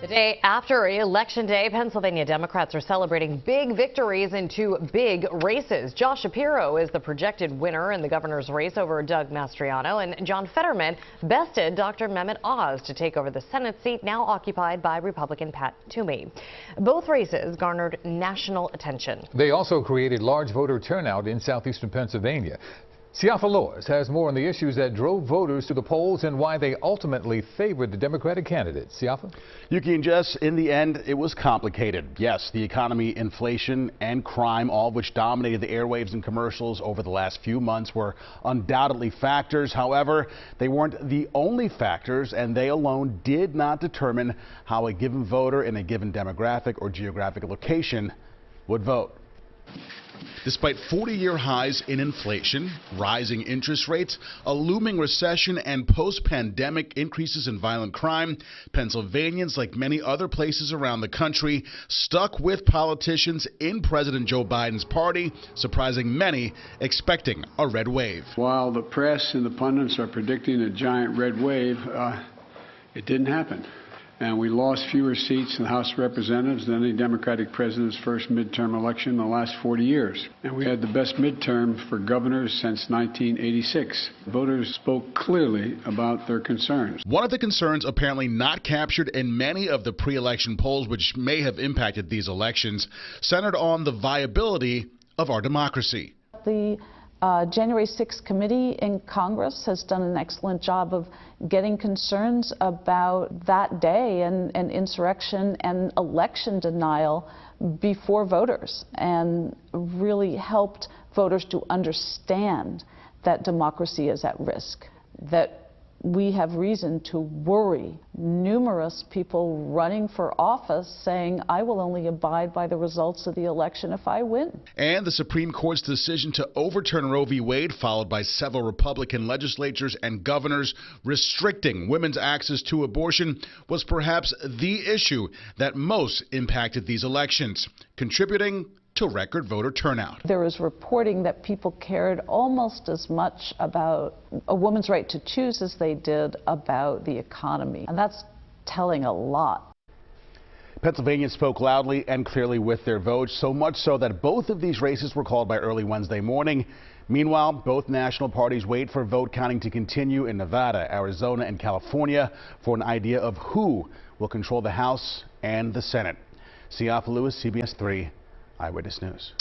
The day after Election Day, Pennsylvania Democrats are celebrating big victories in two big races. Josh Shapiro is the projected winner in the governor's race over Doug Mastriano, and John Fetterman bested Dr. Mehmet Oz to take over the Senate seat now occupied by Republican Pat Toomey. Both races garnered national attention. They also created large voter turnout in southeastern Pennsylvania. Siafa Lewis has more on the issues that drove voters to the polls and why they ultimately favored the Democratic candidate. Siafa? Yuki and Jess, in the end, it was complicated. Yes, the economy, inflation, and crime, all of which dominated the airwaves and commercials over the last few months, were undoubtedly factors. However, they weren't the only factors, and they alone did not determine how a given voter in a given demographic or geographic location would vote. Despite 40-year highs in inflation, rising interest rates, a looming recession, and post-pandemic increases in violent crime, Pennsylvanians, like many other places around the country, stuck with politicians in President Joe Biden's party, surprising many expecting a red wave. While the press and the pundits are predicting a giant red wave, it didn't happen. And we lost fewer seats in the House of Representatives than any Democratic president's first midterm election in the last 40 years. And we had the best midterm for governors since 1986. Voters spoke clearly about their concerns. One of the concerns apparently not captured in many of the pre-election polls, which may have impacted these elections, centered on the viability of our democracy. The January 6th committee in Congress has done an excellent job of getting concerns about that day and insurrection and election denial before voters, and really helped voters to understand that democracy is at risk, that we have reason to worry. Numerous people running for office saying, I will only abide by the results of the election if I win. And the Supreme Court's decision to overturn Roe v. Wade, followed by several Republican legislatures and governors restricting women's access to abortion, was perhaps the issue that most impacted these elections, contributing to record voter turnout. There is reporting that people cared almost as much about a woman's right to choose as they did about the economy, and that's telling a lot. Pennsylvanians spoke loudly and clearly with their votes, so much so that both of these races were called by early Wednesday morning. Meanwhile, both national parties wait for vote counting to continue in Nevada, Arizona, and California for an idea of who will control the House and the Senate. Siafa Lewis, CBS 3 Eyewitness News.